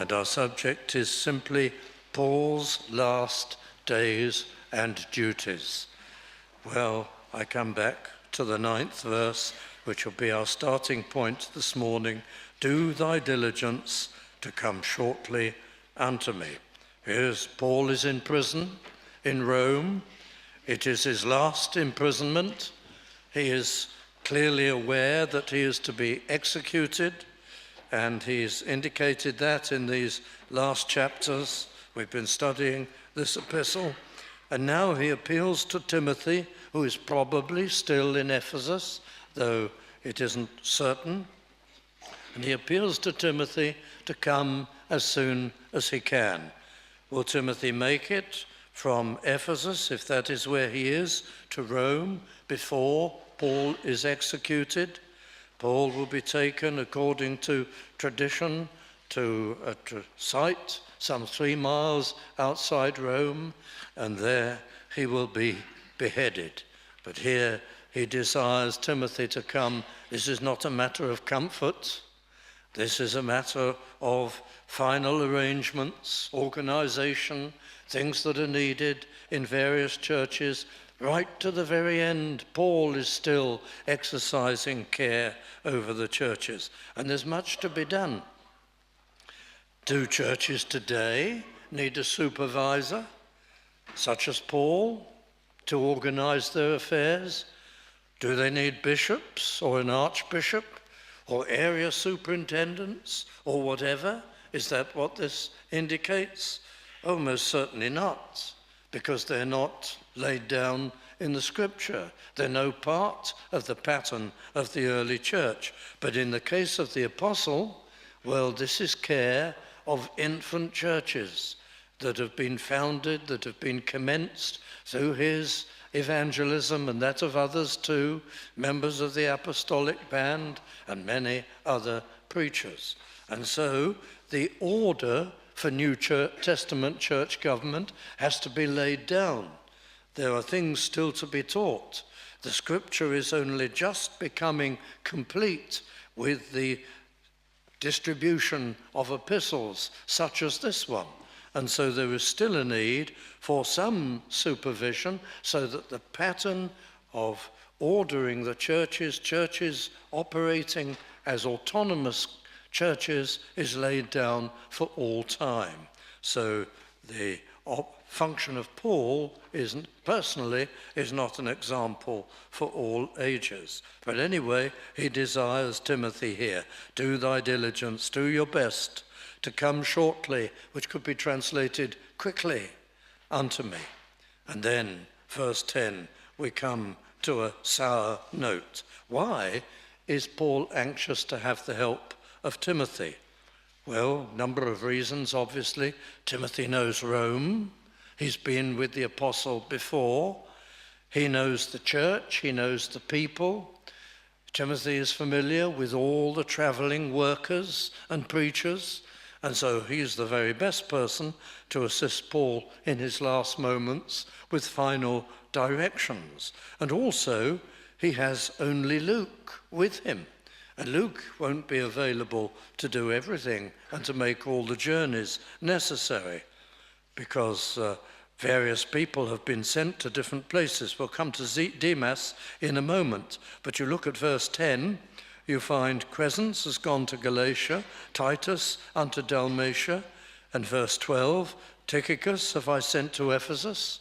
and our subject is simply Paul's last days and duties. Well, I come back to the 9th verse, which will be our starting point this morning. Do thy diligence to come shortly unto me. Here's Paul is in prison in Rome. It is his last imprisonment. He is clearly aware that he is to be executed, and he's indicated that in these last chapters. We've been studying this epistle, and now he appeals to Timothy, who is probably still in Ephesus, though it isn't certain. And he appeals to Timothy to come as soon as he can. Will Timothy make it from Ephesus, if that is where he is, to Rome before Paul is executed? Paul will be taken, according to tradition, to a site some 3 miles outside Rome, and there he will be beheaded. But here he desires Timothy to come. This is not a matter of comfort. This is a matter of final arrangements, organization, things that are needed in various churches. Right to the very end, Paul is still exercising care over the churches, and there's much to be done. Do churches today need a supervisor, such as Paul, to organize their affairs? Do they need bishops or an archbishop or area superintendents or whatever? Is that what this indicates? Oh, most certainly not, because they're not laid down in the scripture. They're no part of the pattern of the early church. But in the case of the apostle, well, this is care of infant churches that have been founded, that have been commenced through his evangelism and that of others too, members of the apostolic band and many other preachers. And so the order for New Testament church government has to be laid down. There are things still to be taught. The scripture is only just becoming complete with the distribution of epistles such as this one. And so there is still a need for some supervision so that the pattern of ordering the churches operating as autonomous churches is laid down for all time. So the function of Paul is not an example for all ages. But anyway, he desires Timothy here. Do thy diligence, do your best to come shortly, which could be translated quickly, unto me. And then, verse 10, we come to a sour note. Why is Paul anxious to have the help of Timothy? Well, number of reasons, obviously. Timothy knows Rome. He's been with the apostle before. He knows the church. He knows the people. Timothy is familiar with all the traveling workers and preachers. And so he's the very best person to assist Paul in his last moments with final directions. And also, he has only Luke with him. And Luke won't be available to do everything and to make all the journeys necessary, because various people have been sent to different places. We'll come to Demas in a moment. But you look at verse 10, you find Crescens has gone to Galatia, Titus unto Dalmatia, and verse 12, Tychicus have I sent to Ephesus.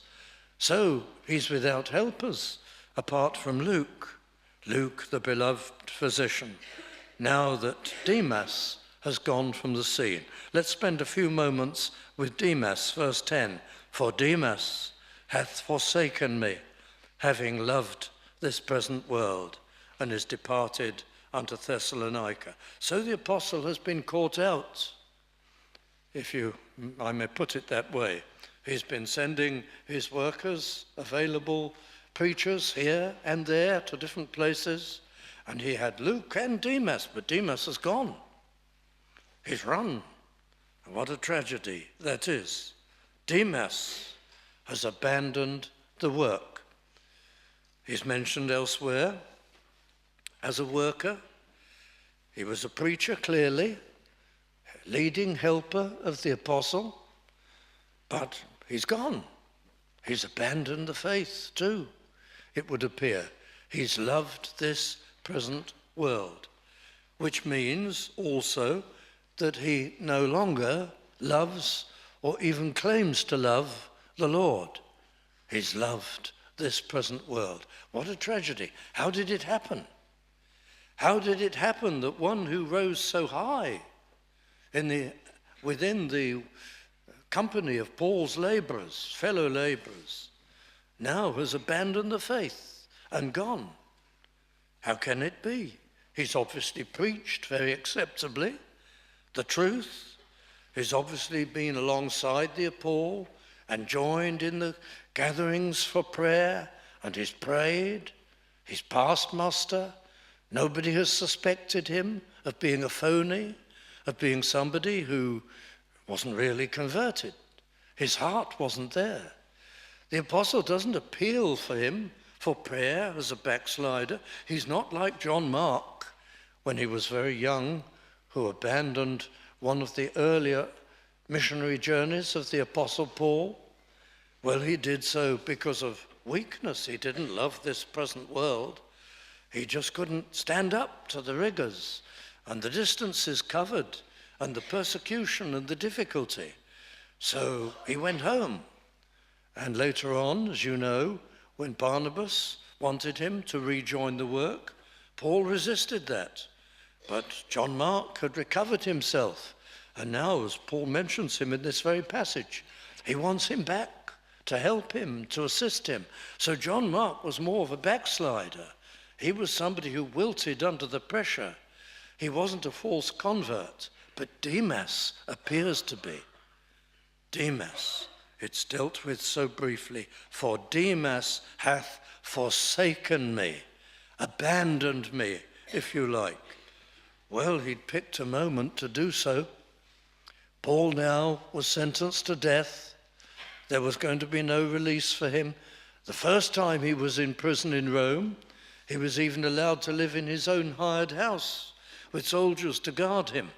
So he's without helpers apart from Luke, the beloved physician, now that Demas has gone from the scene. Let's spend a few moments with Demas, verse 10. For Demas hath forsaken me, having loved this present world, and is departed unto Thessalonica. So the apostle has been caught out, I may put it that way. He's been sending his workers, available preachers here and there to different places, and he had Luke and Demas, but Demas has gone. He's run. What a tragedy that is. Demas has abandoned the work. He's mentioned elsewhere as a worker. He was a preacher, clearly. leading helper of the apostle, but he's gone. He's abandoned the faith too, it would appear. He's loved this present world, which means also that he no longer loves or even claims to love the Lord. He's loved this present world. What a tragedy. How did it happen? How did it happen that one who rose so high within the company of Paul's laborers, fellow laborers, now has abandoned the faith and gone? How can it be? He's obviously preached very acceptably the truth. He's obviously been alongside the Paul and joined in the gatherings for prayer, and he's prayed. He's passed muster. Nobody has suspected him of being a phony, of being somebody who wasn't really converted. His heart wasn't there. The apostle doesn't appeal for him for prayer as a backslider. He's not like John Mark when he was very young, who abandoned one of the earlier missionary journeys of the apostle Paul. Well, he did so because of weakness. He didn't love this present world. He just couldn't stand up to the rigors and the distances covered and the persecution and the difficulty. So he went home. And later on, as you know, when Barnabas wanted him to rejoin the work, Paul resisted that. But John Mark had recovered himself. And now, as Paul mentions him in this very passage, he wants him back to help him, to assist him. So John Mark was more of a backslider. He was somebody who wilted under the pressure. He wasn't a false convert, but Demas appears to be. Demas, it's dealt with so briefly. For Demas hath forsaken me, abandoned me, if you like. Well, he'd picked a moment to do so. Paul now was sentenced to death. There was going to be no release for him. The first time he was in prison in Rome, he was even allowed to live in his own hired house with soldiers to guard him.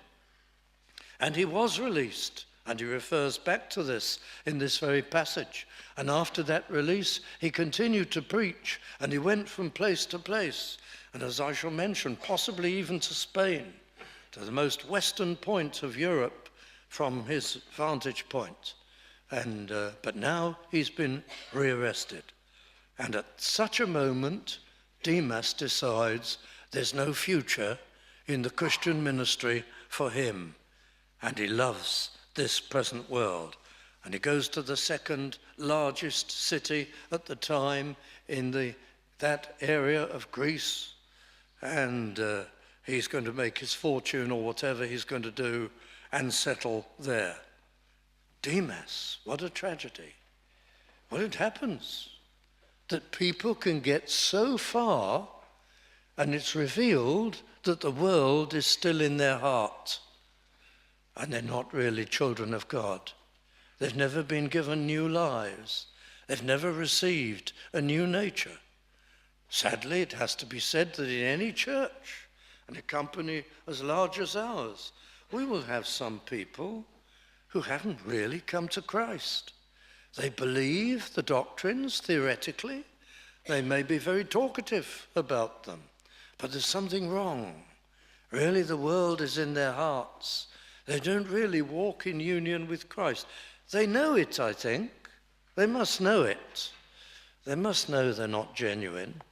And he was released, and he refers back to this in this very passage. And after that release, he continued to preach, and he went from place to place, and as I shall mention, possibly even to Spain, to the most western point of Europe from his vantage point. But now he's been rearrested. And at such a moment, Demas decides there's no future in the Christian ministry for him, and he loves this present world. And he goes to the second largest city at the time in that area of Greece, and he's going to make his fortune or whatever he's going to do and settle there. Demas, what a tragedy. Well, it happens that people can get so far, and it's revealed that the world is still in their heart, and they're not really children of God. They've never been given new lives. They've never received a new nature. Sadly, it has to be said that in any church, and a company as large as ours, we will have some people who haven't really come to Christ. They believe the doctrines theoretically. They may be very talkative about them, but there's something wrong. Really, the world is in their hearts. They don't really walk in union with Christ. They know it, I think. They must know it. They must know they're not genuine.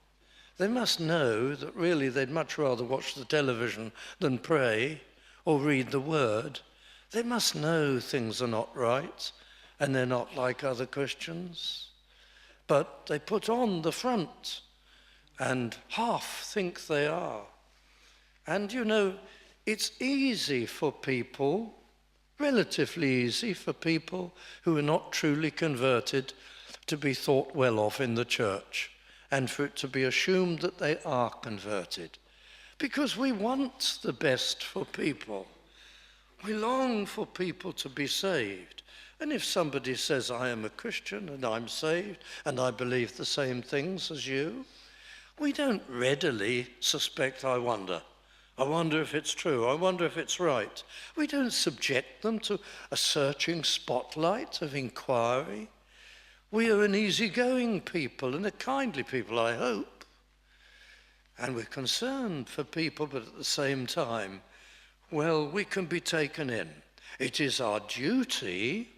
They must know that really they'd much rather watch the television than pray or read the Word. They must know things are not right, and they're not like other Christians. But they put on the front and half think they are. And you know, it's easy for people, relatively easy for people who are not truly converted to be thought well of in the church, and for it to be assumed that they are converted. Because we want the best for people. We long for people to be saved. And if somebody says, I am a Christian and I'm saved and I believe the same things as you, we don't readily suspect, I wonder, I wonder if it's true. I wonder if it's right. We don't subject them to a searching spotlight of inquiry. We are an easygoing people and a kindly people, I hope. And we're concerned for people, but at the same time, well, we can be taken in. It is our duty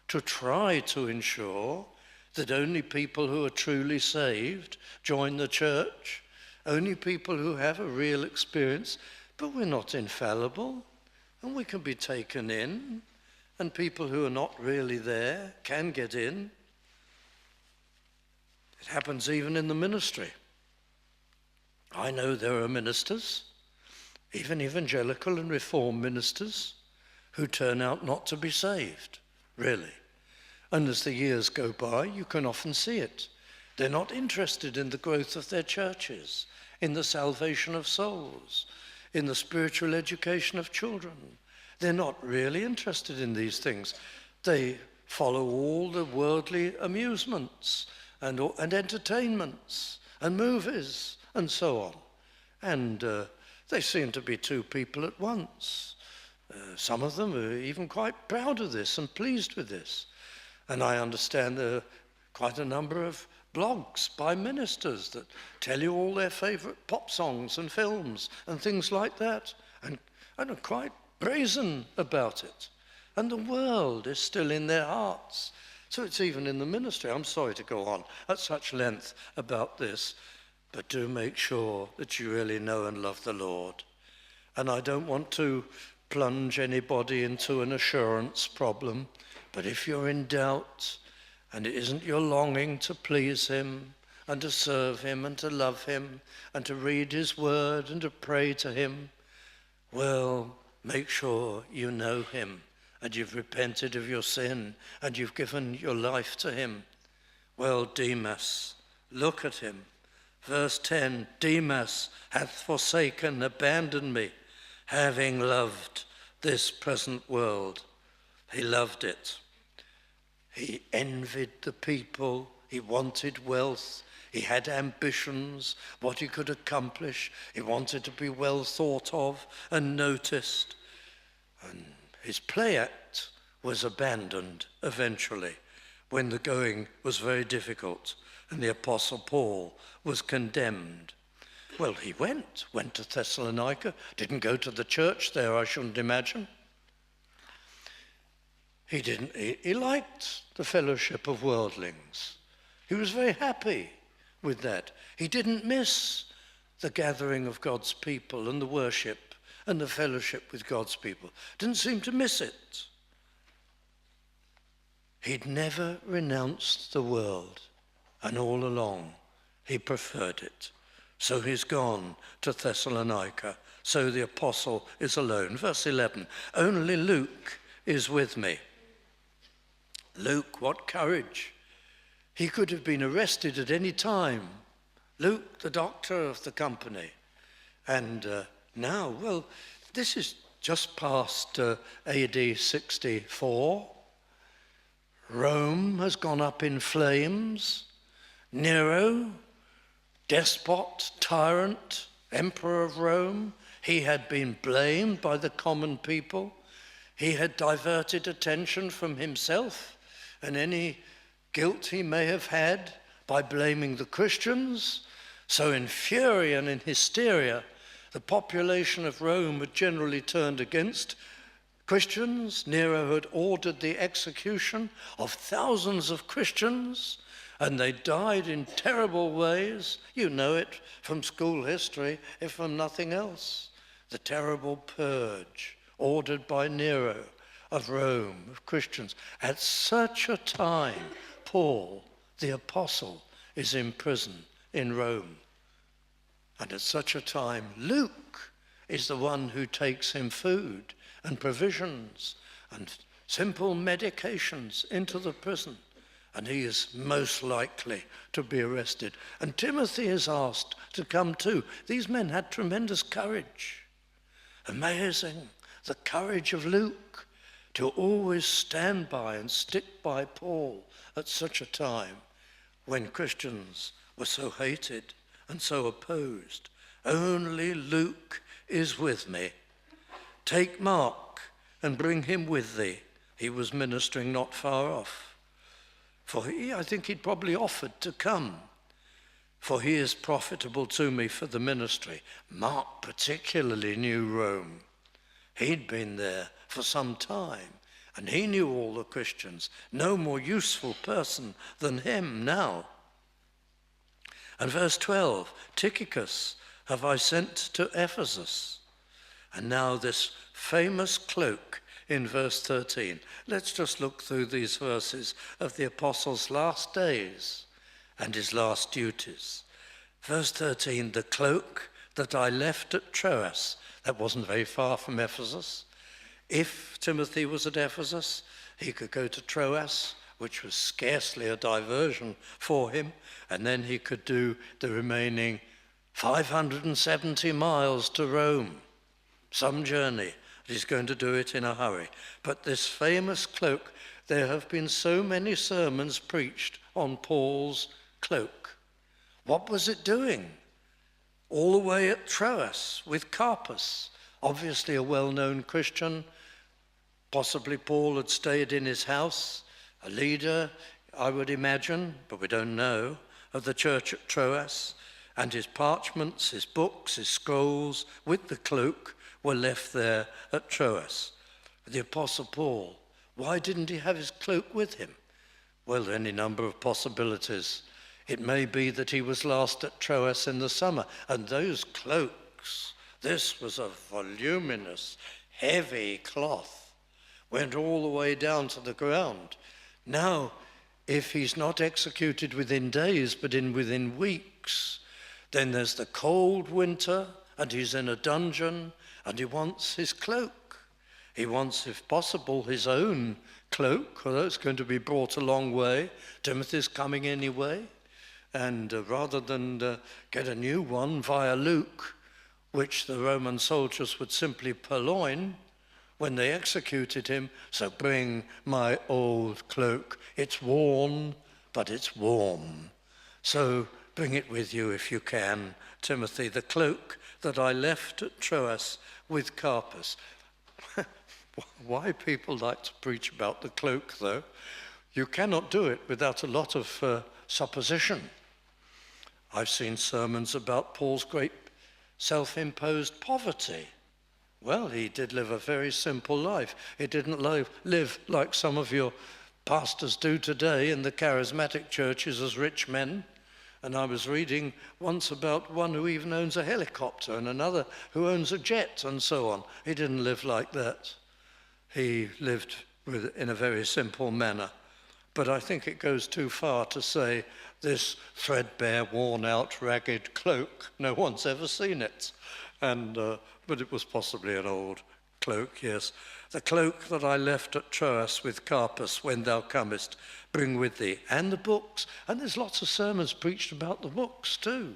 to try to ensure that only people who are truly saved join the church, only people who have a real experience, but we're not infallible, and we can be taken in, and people who are not really there can get in. It happens even in the ministry. I know there are ministers, even evangelical and reformed ministers, who turn out not to be saved, really. And as the years go by, you can often see it. They're not interested in the growth of their churches, in the salvation of souls, in the spiritual education of children. They're not really interested in these things. They follow all the worldly amusements and entertainments and movies and so on. And they seem to be two people at once. Some of them are even quite proud of this and pleased with this. And I understand there are quite a number of blogs by ministers that tell you all their favourite pop songs and films and things like that, and are quite brazen about it. And the world is still in their hearts. So it's even in the ministry. I'm sorry to go on at such length about this, but do make sure that you really know and love the Lord. And I don't want to plunge anybody into an assurance problem, but if you're in doubt and it isn't your longing to please him and to serve him and to love him and to read his word and to pray to him, well, make sure you know him and you've repented of your sin and you've given your life to him. Well, Demas, look at him. Verse 10, Demas hath forsaken, abandoned me, having loved this present world. He loved it. He envied the people. He wanted wealth. He had ambitions, what he could accomplish. He wanted to be well thought of and noticed. And his play act was abandoned eventually when the going was very difficult and the Apostle Paul was condemned. Well, he went to Thessalonica, didn't go to the church there, I shouldn't imagine. He liked the fellowship of worldlings. He was very happy with that. He didn't miss the gathering of God's people and the worship and the fellowship with God's people. Didn't seem to miss it. He'd never renounced the world, and all along he preferred it. So he's gone to Thessalonica. So the apostle is alone. Verse 11, only Luke is with me. Luke, what courage. He could have been arrested at any time. Luke, the doctor of the company. And now, well, this is just past AD 64. Rome has gone up in flames. Nero, despot, tyrant, emperor of Rome, he had been blamed by the common people. He had diverted attention from himself and any guilt he may have had by blaming the Christians. So in fury and in hysteria, the population of Rome had generally turned against Christians. Nero had ordered the execution of thousands of Christians, and they died in terrible ways. You know it from school history, if from nothing else. The terrible purge ordered by Nero of Rome, of Christians. At such a time, Paul, the apostle, is in prison in Rome. And at such a time, Luke is the one who takes him food and provisions and simple medications into the prison. And he is most likely to be arrested. And Timothy is asked to come too. These men had tremendous courage. Amazing, the courage of Luke to always stand by and stick by Paul at such a time when Christians were so hated and so opposed. Only Luke is with me. Take Mark and bring him with thee. He was ministering not far off. For I think he'd probably offered to come. For he is profitable to me for the ministry. Mark particularly knew Rome. He'd been there for some time, and he knew all the Christians. No more useful person than him now. And verse 12, Tychicus have I sent to Ephesus. And now this famous cloak in verse 13. Let's just look through these verses of the apostle's last days and his last duties. Verse 13, the cloak that I left at Troas. That wasn't very far from Ephesus. If Timothy was at Ephesus, he could go to Troas, which was scarcely a diversion for him, and then he could do the remaining 570 miles to Rome. Some journey. He's going to do it in a hurry. But this famous cloak, there have been so many sermons preached on Paul's cloak. What was it doing? All the way at Troas with Carpus, obviously a well-known Christian. Possibly Paul had stayed in his house, a leader, I would imagine, but we don't know, of the church at Troas, and his parchments, his books, his scrolls with the cloak were left there at Troas. The Apostle Paul, why didn't he have his cloak with him? Well, any number of possibilities. It may be that he was last at Troas in the summer, and those cloaks, this was a voluminous, heavy cloth, went all the way down to the ground. Now, if he's not executed within days, but within weeks, then there's the cold winter, and he's in a dungeon, and he wants his cloak. He wants, if possible, his own cloak, although it's going to be brought a long way. Timothy's coming anyway, and rather than get a new one via Luke, which the Roman soldiers would simply purloin when they executed him, so bring my old cloak. It's worn, but it's warm. So bring it with you if you can, Timothy, the cloak that I left at Troas with Carpus. Why people like to preach about the cloak, though? You cannot do it without a lot of supposition. I've seen sermons about Paul's great self-imposed poverty. Well, he did live a very simple life. He didn't live like some of your pastors do today in the charismatic churches as rich men. And I was reading once about one who even owns a helicopter and another who owns a jet and so on. He didn't live like that. He lived in a very simple manner. But I think it goes too far to say this threadbare, worn-out, ragged cloak, no one's ever seen it. But it was possibly an old cloak, yes. The cloak that I left at Troas with Carpus when thou comest, bring with thee. And the books. And there's lots of sermons preached about the books too.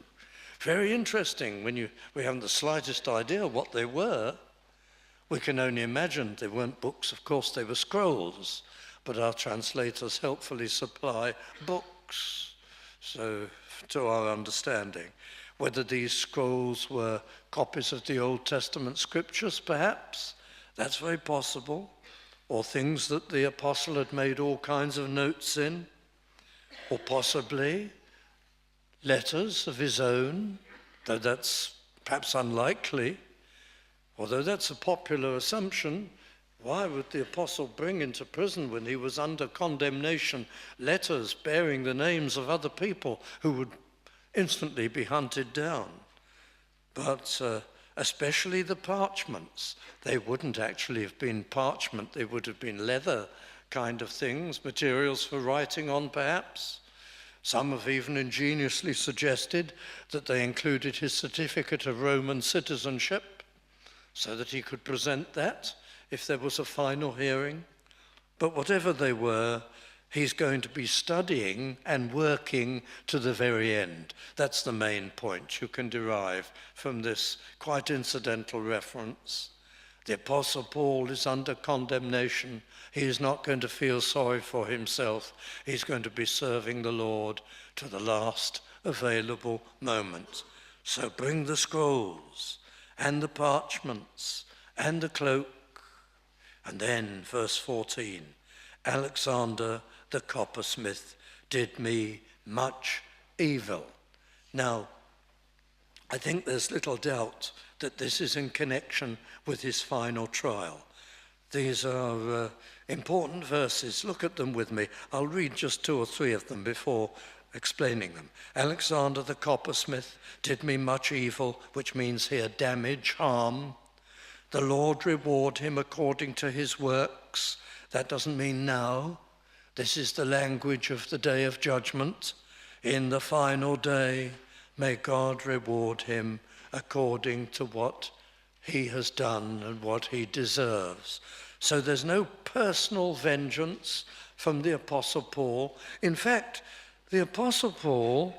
Very interesting when we haven't the slightest idea what they were. We can only imagine they weren't books. Of course, they were scrolls. But our translators helpfully supply books. So, to our understanding. Whether these scrolls were copies of the Old Testament scriptures, perhaps, that's very possible, or things that the apostle had made all kinds of notes in, or possibly letters of his own, though that's perhaps unlikely. Although that's a popular assumption, why would the apostle bring into prison when he was under condemnation letters bearing the names of other people who would instantly be hunted down? But especially the parchments. They wouldn't actually have been parchment, they would have been leather kind of things, materials for writing on perhaps. Some have even ingeniously suggested that they included his certificate of Roman citizenship so that he could present that if there was a final hearing. But whatever they were, he's going to be studying and working to the very end. That's the main point you can derive from this quite incidental reference. The Apostle Paul is under condemnation. He is not going to feel sorry for himself. He's going to be serving the Lord to the last available moment. So bring the scrolls and the parchments and the cloak. And then, verse 14, Alexander the coppersmith did me much evil. Now, I think there's little doubt that this is in connection with his final trial. These are important verses. Look at them with me. I'll read just 2 or 3 of them before explaining them. Alexander the coppersmith did me much evil, which means here damage, harm. The Lord reward him according to his works. That doesn't mean now. This is the language of the day of judgment. In the final day, may God reward him according to what he has done and what he deserves. So there's no personal vengeance from the Apostle Paul. In fact, the Apostle Paul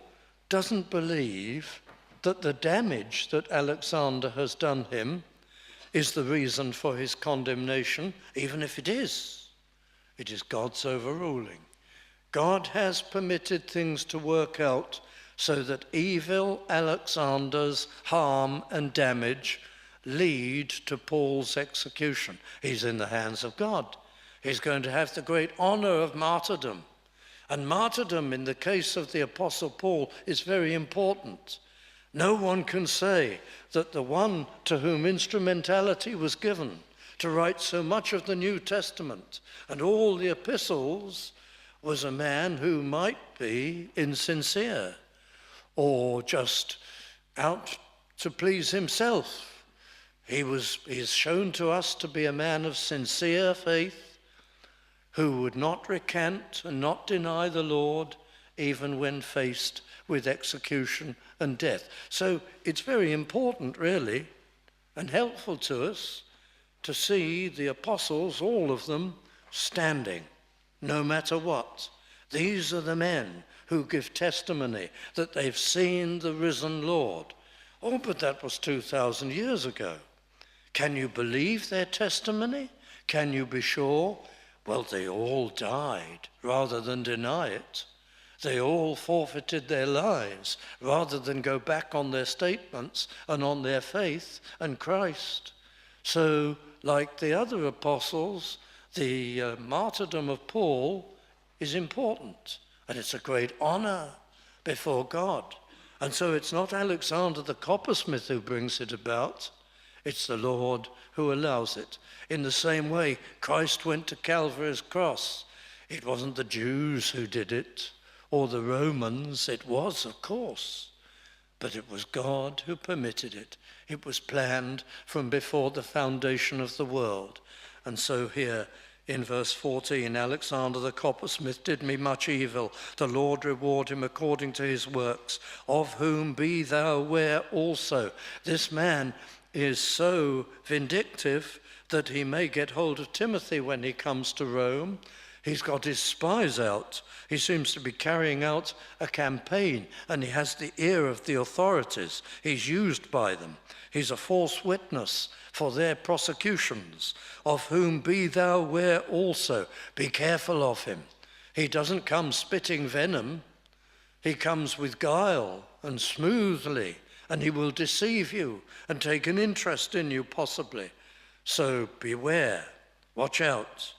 doesn't believe that the damage that Alexander has done him is the reason for his condemnation, even if it is. It is God's overruling. God has permitted things to work out so that evil Alexander's harm and damage lead to Paul's execution. He's in the hands of God. He's going to have the great honor of martyrdom. And martyrdom in the case of the Apostle Paul is very important. No one can say that the one to whom instrumentality was given to write so much of the New Testament and all the epistles was a man who might be insincere or just out to please himself. He is shown to us to be a man of sincere faith who would not recant and not deny the Lord even when faced with execution and death. So it's very important, really, and helpful to us to see the apostles, all of them, standing, no matter what. These are the men who give testimony that they've seen the risen Lord. Oh, but that was 2,000 years ago. Can you believe their testimony? Can you be sure? Well, they all died rather than deny it. They all forfeited their lives rather than go back on their statements and on their faith and Christ. So, like the other apostles, the martyrdom of Paul is important, and it's a great honor before God. And so it's not Alexander the coppersmith who brings it about, it's the Lord who allows it. In the same way, Christ went to Calvary's cross. It wasn't the Jews who did it, or the Romans. It was, of course, but it was God who permitted it. It was planned from before the foundation of the world. And so here in verse 14, Alexander the coppersmith did me much evil. The Lord reward him according to his works, of whom be thou aware also. This man is so vindictive that he may get hold of Timothy when he comes to Rome. He's got his spies out. He seems to be carrying out a campaign, and he has the ear of the authorities. He's used by them. He's a false witness for their prosecutions, of whom be thou aware also. Be careful of him. He doesn't come spitting venom. He comes with guile and smoothly, and he will deceive you and take an interest in you possibly. So beware, watch out,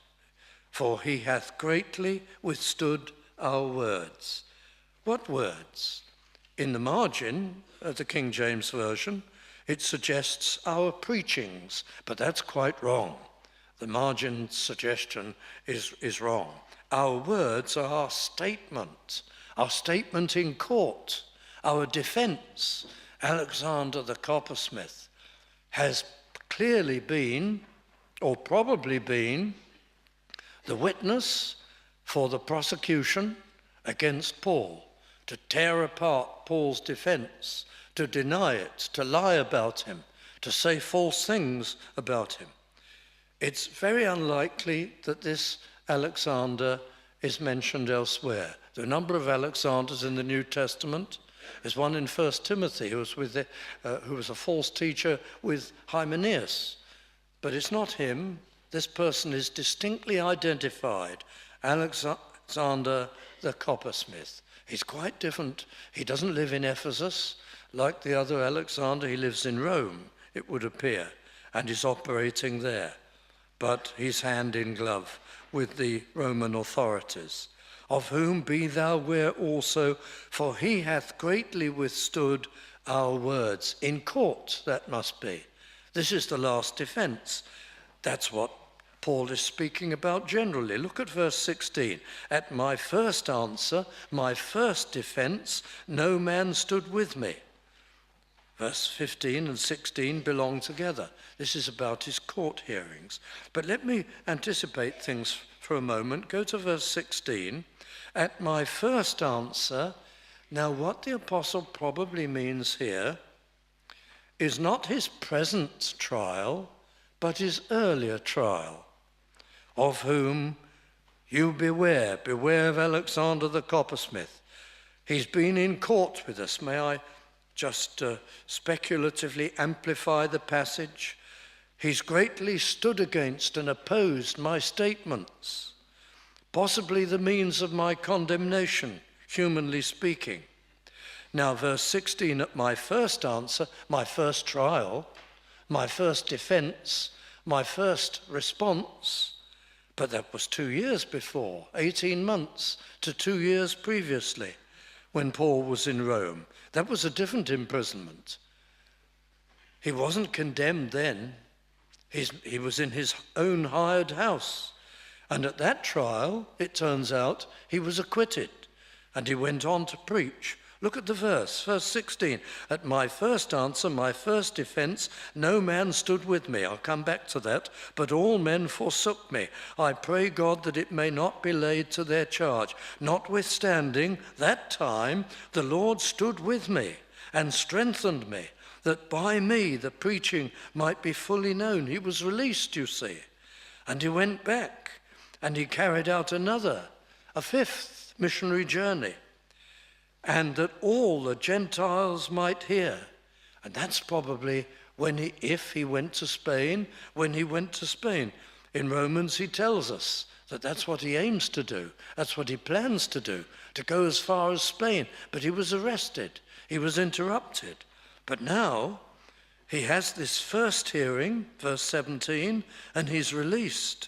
for he hath greatly withstood our words. What words? In the margin of the King James Version, it suggests our preachings, but that's quite wrong. The margin suggestion is wrong. Our words are our statement in court, our defense. Alexander the coppersmith has clearly been, or probably been, the witness for the prosecution against Paul, to tear apart Paul's defense, to deny it, to lie about him, to say false things about him. It's very unlikely that this Alexander is mentioned elsewhere. There are a number of Alexanders in the New Testament. There's one in 1 Timothy who was a false teacher with Hymenaeus. But it's not him. This person is distinctly identified, Alexander the coppersmith. He's quite different. He doesn't live in Ephesus like the other Alexander. He lives in Rome, it would appear, and is operating there, but he's hand in glove with the Roman authorities. Of whom be thou ware also, for he hath greatly withstood our words. In court, that must be. This is the last defense. That's what Paul is speaking about generally. Look at verse 16. At my first answer, my first defense, no man stood with me. Verse 15 and 16 belong together. This is about his court hearings. But let me anticipate things for a moment. Go to verse 16. At my first answer, now what the apostle probably means here is not his present trial, but his earlier trial, of whom you beware of Alexander the coppersmith. He's been in court with us. May I just speculatively amplify the passage? He's greatly stood against and opposed my statements, possibly the means of my condemnation, humanly speaking. Now, verse 16, at my first answer, my first trial, my first defense, my first response, but that was 2 years before, 18 months to 2 years previously, when Paul was in Rome. That was a different imprisonment. He wasn't condemned then. He was in his own hired house. And at that trial, it turns out, he was acquitted. And he went on to preach. Look at the verse 16. At my first answer, my first defense, no man stood with me. I'll come back to that. But all men forsook me. I pray God that it may not be laid to their charge. Notwithstanding, that time the Lord stood with me and strengthened me, that by me the preaching might be fully known. He was released, you see. And he went back and he carried out a fifth missionary journey. And that all the Gentiles might hear. And that's probably if he went to Spain, when he went to Spain. In Romans, he tells us that that's what he aims to do. That's what he plans to do, to go as far as Spain. But he was arrested. He was interrupted. But now he has this first hearing, verse 17, and he's released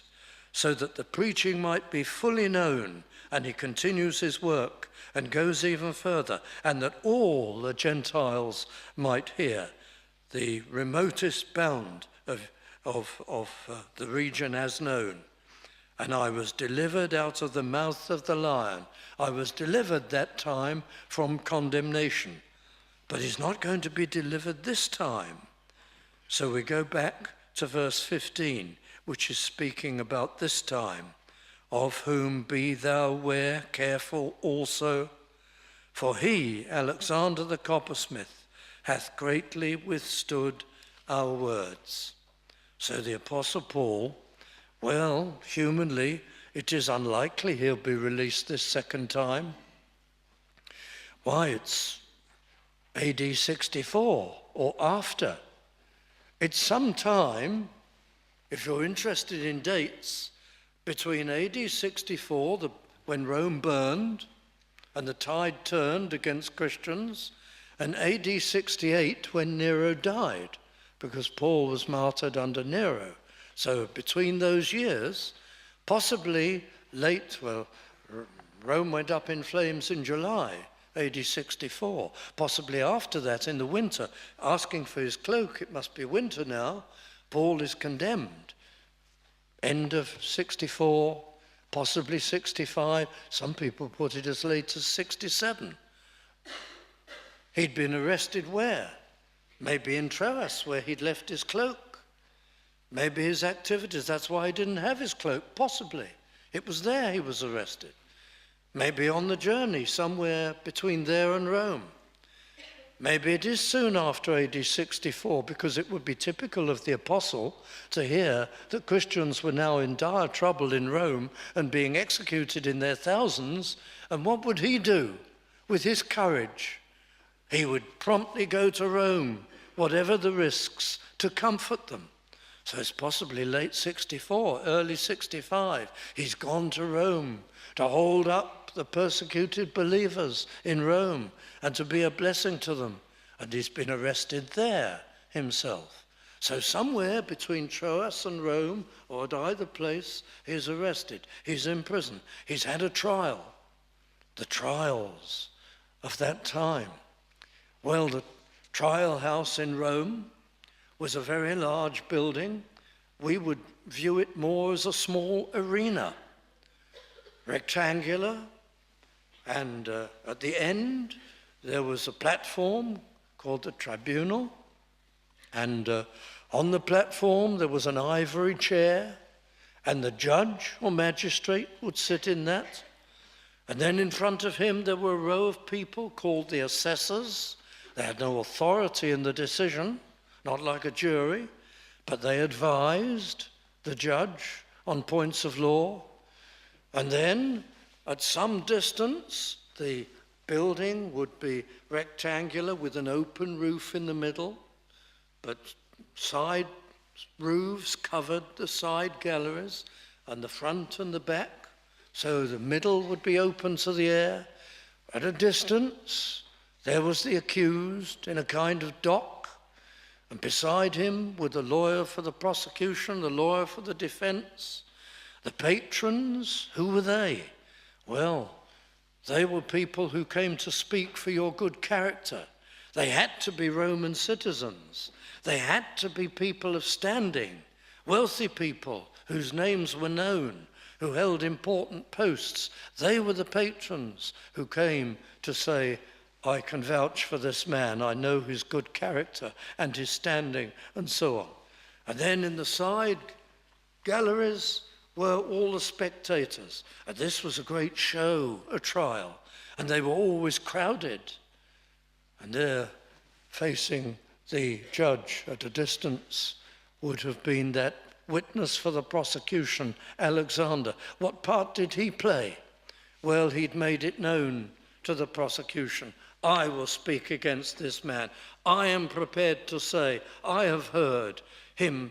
so that the preaching might be fully known. And he continues his work and goes even further, and that all the Gentiles might hear. The remotest bound of the region as known. And I was delivered out of the mouth of the lion. I was delivered that time from condemnation. But he's not going to be delivered this time. So we go back to verse 15, which is speaking about this time. Of whom be thou ware, careful also, for he, Alexander the coppersmith, hath greatly withstood our words. So the Apostle Paul, well, humanly, it is unlikely he'll be released this second time. Why, it's AD 64 or after. It's some time, if you're interested in dates, between AD 64, when Rome burned and the tide turned against Christians, and AD 68, when Nero died, because Paul was martyred under Nero. So between those years, possibly Rome went up in flames in July, AD 64. Possibly after that, in the winter, asking for his cloak, it must be winter now, Paul is condemned. End of 64, possibly 65. Some people put it as late as 67. He'd been arrested where? Maybe in Troas, where he'd left his cloak. Maybe his activities, that's why he didn't have his cloak, possibly. It was there he was arrested. Maybe on the journey, somewhere between there and Rome. Maybe it is soon after AD 64, because it would be typical of the apostle to hear that Christians were now in dire trouble in Rome and being executed in their thousands. And what would he do with his courage? He would promptly go to Rome, whatever the risks, to comfort them. So it's possibly late 64, early 65. He's gone to Rome to hold up the persecuted believers in Rome and to be a blessing to them. And he's been arrested there himself. So somewhere between Troas and Rome, or at either place, he's arrested. He's in prison. He's had a trial. The trials of that time. Well, the trial house in Rome was a very large building. We would view it more as a small arena, rectangular, and at the end there was a platform called the tribunal, and on the platform there was an ivory chair, and the judge or magistrate would sit in that. And then in front of him there were a row of people called the assessors. They had no authority in the decision, not like a jury, but they advised the judge on points of law. And then at some distance, the building would be rectangular with an open roof in the middle, but side roofs covered the side galleries and the front and the back, so the middle would be open to the air. At a distance, there was the accused in a kind of dock, and beside him were the lawyer for the prosecution, the lawyer for the defense. The patrons, who were they? Well, they were people who came to speak for your good character. They had to be Roman citizens. They had to be people of standing, wealthy people whose names were known, who held important posts. They were the patrons who came to say, I can vouch for this man. I know his good character and his standing, and so on. And then in the side galleries were all the spectators. And this was a great show, a trial. And they were always crowded. And there, facing the judge at a distance, would have been that witness for the prosecution, Alexander. What part did he play? Well, he'd made it known to the prosecution, I will speak against this man. I am prepared to say, I have heard him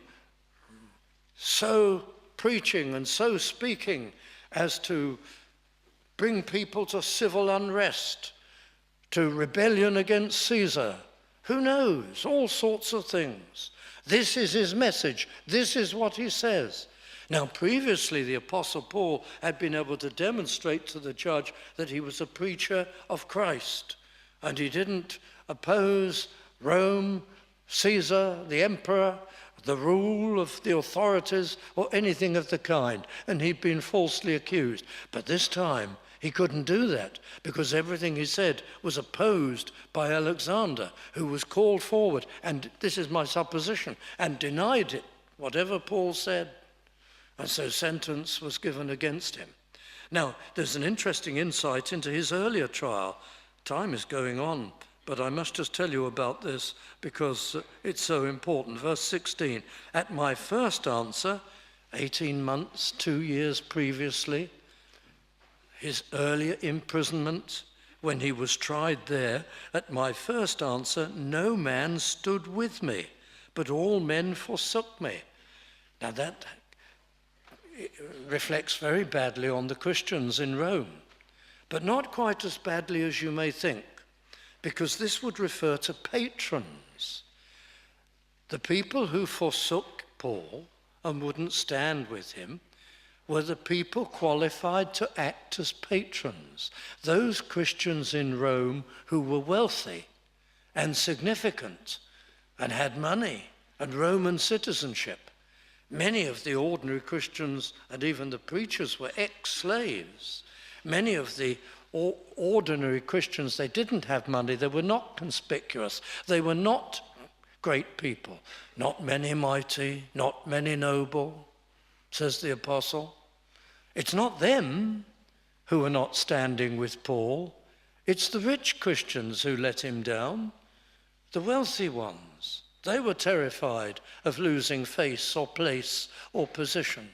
so preaching and so speaking as to bring people to civil unrest, to rebellion against Caesar. Who knows? All sorts of things. This is his message. This is what he says. Now, previously, the Apostle Paul had been able to demonstrate to the judge that he was a preacher of Christ, and he didn't oppose Rome, Caesar, the emperor, the rule of the authorities, or anything of the kind, and he'd been falsely accused. But this time, he couldn't do that, because everything he said was opposed by Alexander, who was called forward, and this is my supposition, and denied it, whatever Paul said. And so sentence was given against him. Now, there's an interesting insight into his earlier trial. Time is going on, but I must just tell you about this because it's so important. Verse 16, at my first answer, 18 months, 2 years previously, his earlier imprisonment, when he was tried there, at my first answer, no man stood with me, but all men forsook me. Now that reflects very badly on the Christians in Rome, but not quite as badly as you may think, because this would refer to patrons. The people who forsook Paul and wouldn't stand with him were the people qualified to act as patrons, those Christians in Rome who were wealthy and significant and had money and Roman citizenship. Many of the ordinary Christians and even the preachers were ex-slaves. Many of the ordinary Christians, they didn't have money, they were not conspicuous, they were not great people, not many mighty, not many noble, says the apostle. It's not them who are not standing with Paul, it's the rich Christians who let him down, the wealthy ones. They were terrified of losing face or place or position.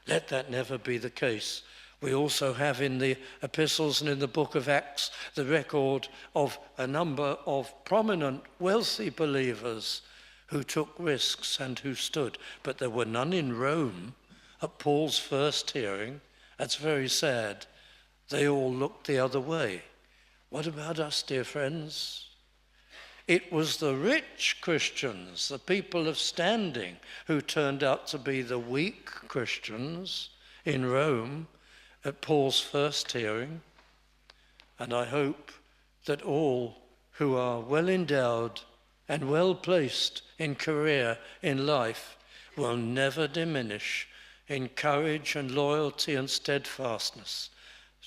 Let that never be the case. We also have in the epistles and in the book of Acts the record of a number of prominent, wealthy believers who took risks and who stood. But there were none in Rome at Paul's first hearing. That's very sad. They all looked the other way. What about us, dear friends? It was the rich Christians, the people of standing, who turned out to be the weak Christians in Rome at Paul's first hearing. And I hope that all who are well endowed and well placed in career in life will never diminish in courage and loyalty and steadfastness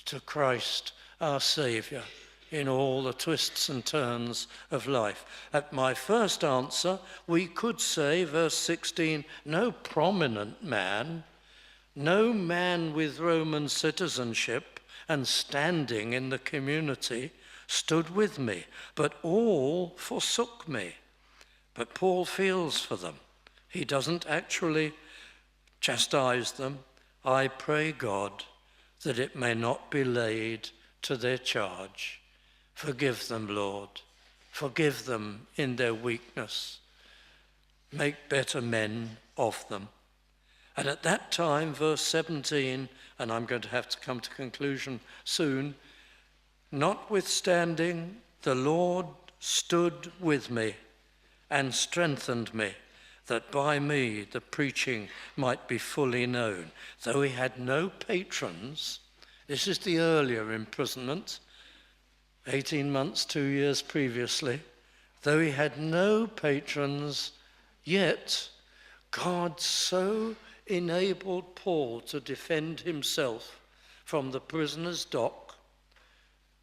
to Christ our Saviour in all the twists and turns of life. At my first answer, we could say, verse 16, no prominent man, no man with Roman citizenship and standing in the community stood with me, but all forsook me. But Paul feels for them. He doesn't actually chastise them. I pray God that it may not be laid to their charge. Forgive them, Lord. Forgive them in their weakness. Make better men of them. And at that time, verse 17, and I'm going to have to come to conclusion soon, notwithstanding, the Lord stood with me and strengthened me, that by me the preaching might be fully known. Though he had no patrons, this is the earlier imprisonment, 18 months, 2 years previously. Though he had no patrons, yet God so enabled Paul to defend himself from the prisoner's dock,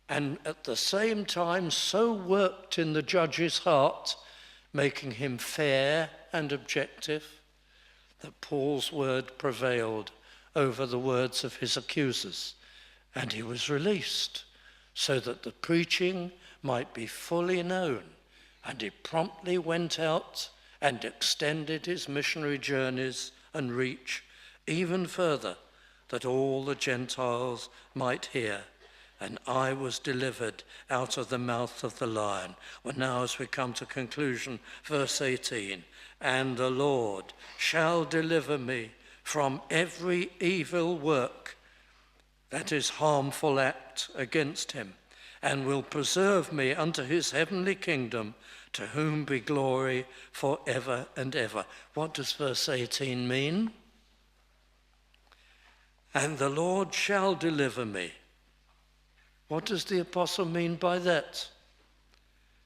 and at the same time so worked in the judge's heart, making him fair and objective, that Paul's word prevailed over the words of his accusers, and he was released so that the preaching might be fully known. And he promptly went out and extended his missionary journeys and reach even further, that all the Gentiles might hear. And I was delivered out of the mouth of the lion. Well, now as we come to conclusion, verse 18, and the Lord shall deliver me from every evil work that is harmful act against him, and will preserve me unto his heavenly kingdom, to whom be glory for ever and ever. What does verse 18 mean? And the Lord shall deliver me. What does the apostle mean by that?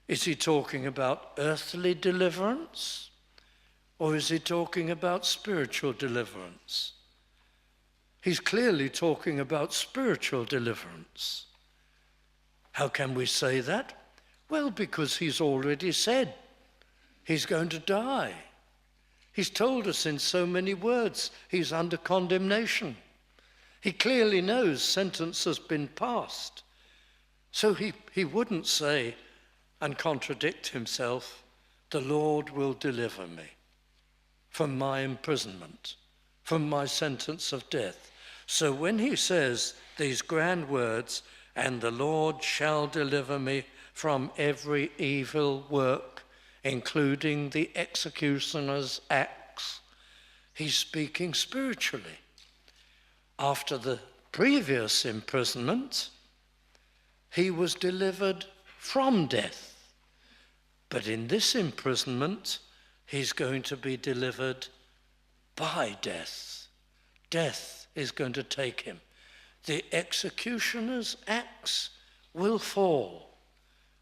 Is he talking about earthly deliverance? Or is he talking about spiritual deliverance? He's clearly talking about spiritual deliverance. How can we say that? Well, because he's already said he's going to die. He's told us in so many words he's under condemnation. He clearly knows sentence has been passed. So he wouldn't say and contradict himself, the Lord will deliver me from my imprisonment, from my sentence of death. So when he says these grand words, and the Lord shall deliver me from every evil work, including the executioner's axe, he's speaking spiritually. After the previous imprisonment, he was delivered from death. But in this imprisonment, he's going to be delivered by death. Death is going to take him. The executioner's axe will fall,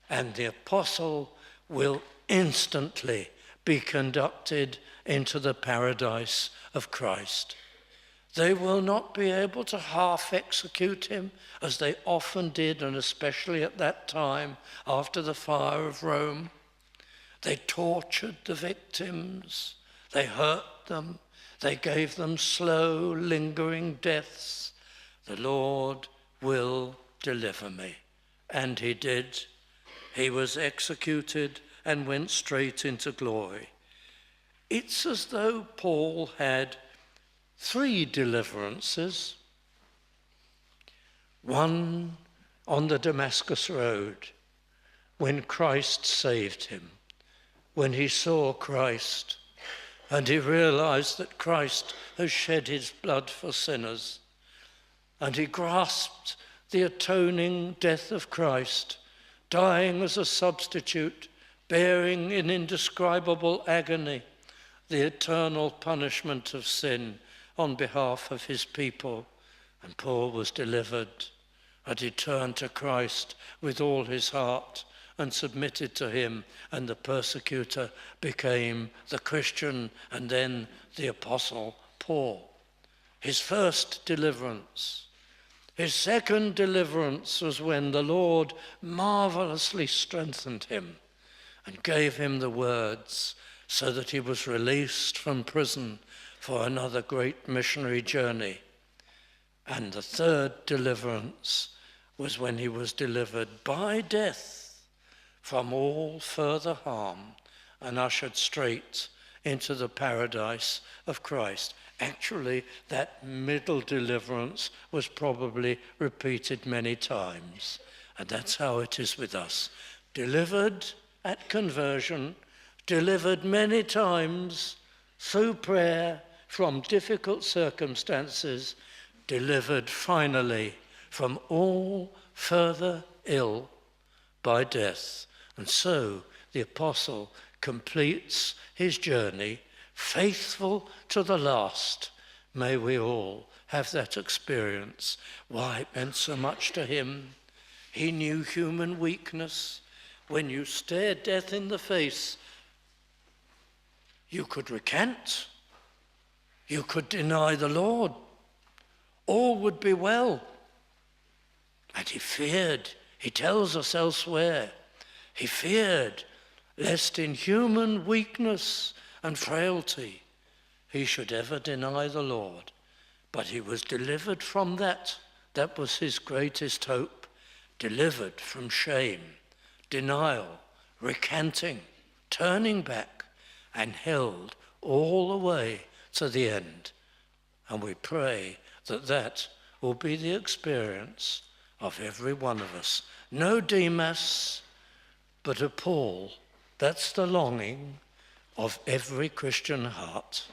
and the apostle will instantly be conducted into the paradise of Christ. They will not be able to half execute him, as they often did, and especially at that time after the fire of Rome. They tortured the victims, they hurt them, they gave them slow, lingering deaths. The Lord will deliver me. And he did. He was executed and went straight into glory. It's as though Paul had 3 deliverances. One on the Damascus Road, when Christ saved him, when he saw Christ and he realized that Christ has shed his blood for sinners, and he grasped the atoning death of Christ, dying as a substitute, bearing in indescribable agony the eternal punishment of sin on behalf of his people. And Paul was delivered, and he turned to Christ with all his heart and submitted to him, and the persecutor became the Christian and then the Apostle Paul. His first deliverance. His second deliverance was when the Lord marvelously strengthened him and gave him the words so that he was released from prison for another great missionary journey. And the third deliverance was when he was delivered by death from all further harm and ushered straight into the paradise of Christ. Actually, that middle deliverance was probably repeated many times. And that's how it is with us. Delivered at conversion, delivered many times through prayer from difficult circumstances, delivered finally from all further ill by death. And so the apostle completes his journey, faithful to the last. May we all have that experience. Why it meant so much to him. He knew human weakness. When you stared death in the face, you could recant. You could deny the Lord. All would be well. And he feared. He tells us elsewhere. He feared lest in human weakness and frailty he should ever deny the Lord. But he was delivered from that. That was his greatest hope. Delivered from shame, denial, recanting, turning back, and held all the way to the end. And we pray that that will be the experience of every one of us. No Demas, but a Paul. That's the longing of every Christian heart.